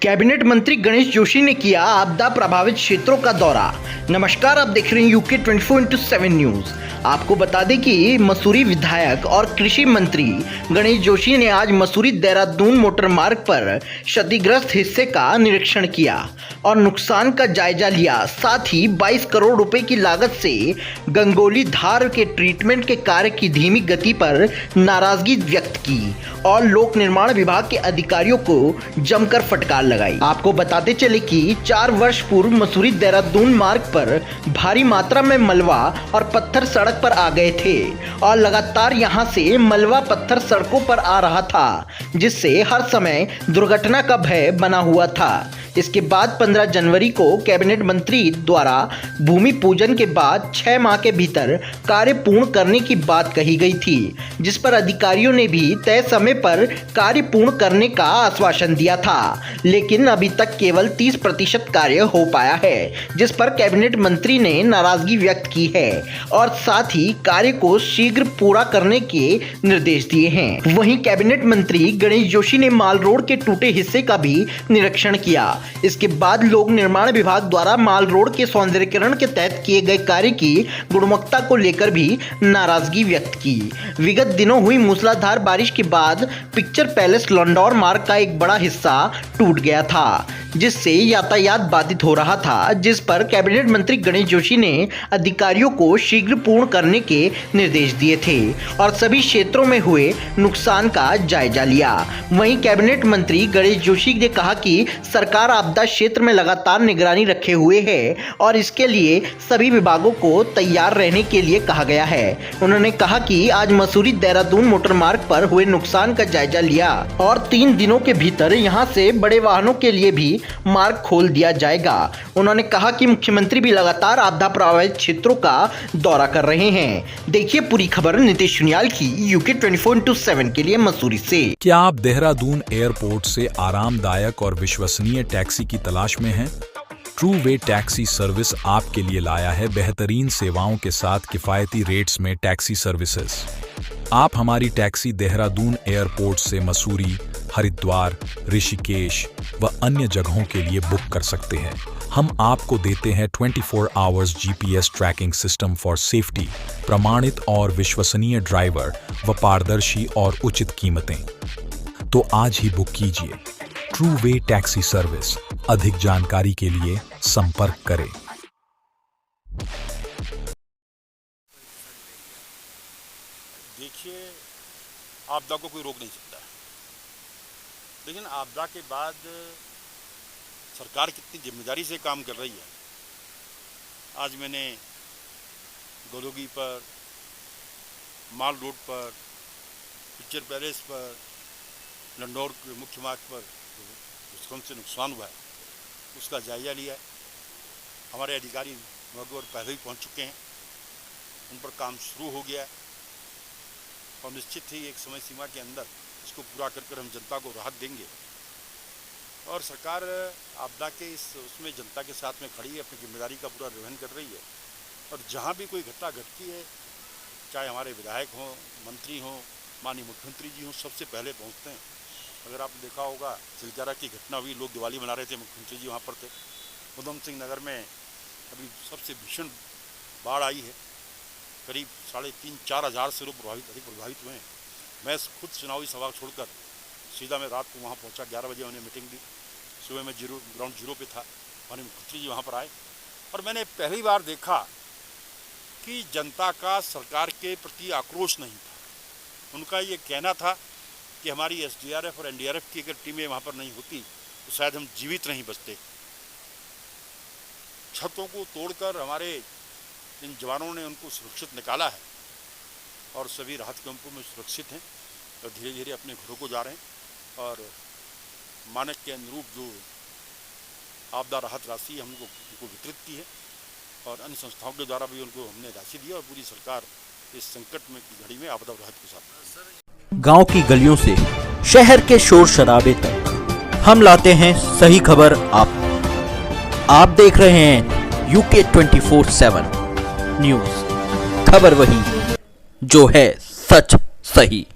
Cabinet मंत्री गणेश जोशी ने किया आपदा प्रभावित क्षेत्रों का दौरा। नमस्कार, आप देख रहे हैं यूके 24/7 न्यूज। आपको बता दें कि मसूरी विधायक और कृषि मंत्री गणेश जोशी ने आज मसूरी देहरादून मोटर मार्ग पर क्षतिग्रस्त हिस्से का निरीक्षण किया और नुकसान का जायजा लिया। साथ ही 22 करोड़ रुपए की लागत से गंगोली धार के ट्रीटमेंट के कार्य की धीमी गति पर नाराजगी व्यक्त की और लोक निर्माण विभाग के अधिकारियों को जमकर फटकार लगाई। आपको बताते चले कि 4 वर्ष पूर्व मसूरी देहरादून मार्ग पर भारी मात्रा में मलबा और पत्थर सड़क पर आ गए थे और लगातार यहां से मलबा पत्थर सड़कों पर आ रहा था, जिससे हर समय दुर्घटना का भय बना हुआ था। इसके बाद 15 जनवरी को कैबिनेट मंत्री द्वारा भूमि पूजन के बाद 6 माह के भीतर कार्य पूर्ण करने की बात कही गई थी, जिस पर अधिकारियों ने भी तय समय पर कार्य पूर्ण करने का आश्वासन दिया था। लेकिन अभी तक केवल 30% कार्य हो पाया है, जिस पर कैबिनेट मंत्री ने नाराजगी व्यक्त की है और साथ ही कार्य को शीघ्र पूरा करने के निर्देश दिए हैं। वहीं कैबिनेट मंत्री गणेश जोशी ने माल रोड के टूटे हिस्से का भी निरीक्षण किया। इसके बाद लोक निर्माण विभाग द्वारा माल रोड के सौंदर्यीकरण के तहत किए गए कार्य की गुणवत्ता को लेकर भी नाराजगी व्यक्त की। विगत दिनों हुई मूसलाधार बारिश के बाद पिक्चर पैलेस लंडौर मार्ग का एक बड़ा हिस्सा टूट गया था, जिससे यातायात बाधित हो रहा था, जिस पर कैबिनेट मंत्री गणेश जोशी ने अधिकारियों को शीघ्र पूर्ण करने के निर्देश दिए थे और सभी क्षेत्रों में हुए नुकसान का जायजा लिया। वहीं कैबिनेट मंत्री गणेश जोशी ने कहा कि सरकार आपदा क्षेत्र में लगातार निगरानी रखे हुए है और इसके लिए सभी विभागों को तैयार रहने के लिए कहा गया है। उन्होंने कहा कि आज मसूरी देहरादून मोटर मार्ग पर हुए नुकसान का जायजा लिया और 3 दिनों के भीतर यहां से बड़े वाहनों के लिए भी मार्ग खोल दिया जाएगा। उन्होंने कहा कि मुख्यमंत्री भी लगातार आपदा प्रभावित क्षेत्रों का दौरा कर रहे हैं। देखिए पूरी खबर नितेश सुनियाल की यूके 24/7 के लिए मसूरी से। क्या आप देहरादून एयरपोर्ट से आरामदायक और विश्वसनीय टैक्सी की तलाश में हैं? ट्रू वे टैक्सी सर्विस आपके लिए लाया है बेहतरीन सेवाओं के साथ किफायती रेट्स में टैक्सी सर्विसेज। आप हमारी टैक्सी देहरादून एयरपोर्ट से मसूरी, हरिद्वार, ऋषिकेश व अन्य जगहों के लिए बुक कर सकते हैं। हम आपको देते हैं 24 hours GPS tracking system for safety, प्रमाणित और विश्वसनीय ड्राइवर व पारदर्शी और उचित कीमतें। तो आज ही बुक कीजिए ट्रू वे टैक्सी सर्विस। अधिक जानकारी के लिए संपर्क करें। देखिए, आपदा को कोई रोक नहीं सकता, लेकिन आपदा के बाद सरकार कितनी जिम्मेदारी से काम कर रही है। आज मैंने गोलोगी पर, माल रोड पर, पिक्चर पैलेस पर, लंडौर के मुख्य मार्ग पर भूस्खलन से नुकसान हुआ है, उसका जायजा लिया है। हमारे अधिकारी मौके पर पहले ही पहुंच चुके हैं, उन पर काम शुरू हो गया है और निश्चित ही एक समय सीमा के अंदर इसको पूरा कर हम जनता को राहत देंगे। और सरकार आपदा के उसमें जनता के साथ में खड़ी है, अपनी जिम्मेदारी का पूरा निर्वहन कर रही है। और जहाँ भी कोई घटना घटती है, चाहे हमारे विधायक हों, मंत्री हों, माननीय मुख्यमंत्री जी हों, सबसे पहले पहुँचते हैं। अगर आपने देखा होगा, सिलचारा की घटना हुई, लोग दिवाली मना रहे थे, मुख्यमंत्री जी वहाँ पर थे। उधम सिंह नगर में अभी सबसे भीषण बाढ़ आई है, करीब 3,500-4 हज़ार से लोग अधिक प्रभावित हुए हैं। मैं खुद चुनावी सभा छोड़कर सीधा मैं रात को वहाँ पहुँचा, 11 बजे उन्हें मीटिंग दी। सुबह मैं ग्राउंड जीरो पे था, हमारे मुख्यमंत्री जी वहाँ पर आए और मैंने पहली बार देखा कि जनता का सरकार के प्रति आक्रोश नहीं था। उनका ये कहना था कि हमारी SDRF और NDRF की अगर टीमें वहाँ पर नहीं होती तो शायद हम जीवित नहीं बचते। छतों को तोड़कर हमारे इन जवानों ने उनको सुरक्षित निकाला है और सभी राहत कैंपों में सुरक्षित हैं और धीरे धीरे अपने घरों को जा रहे हैं। और मानक के अनुरूप जो आपदा राहत राशि हमको उनको वितरित की है और अन्य संस्थाओं के द्वारा भी उनको हमने राशि दी और पूरी सरकार इस संकट में की घड़ी में आपदा राहत के साथ। गांव की गलियों से शहर के शोर शराबे तक हम लाते हैं सही खबर आप देख रहे हैं यूके 24/7 न्यूज। खबर वही जो है सच सही।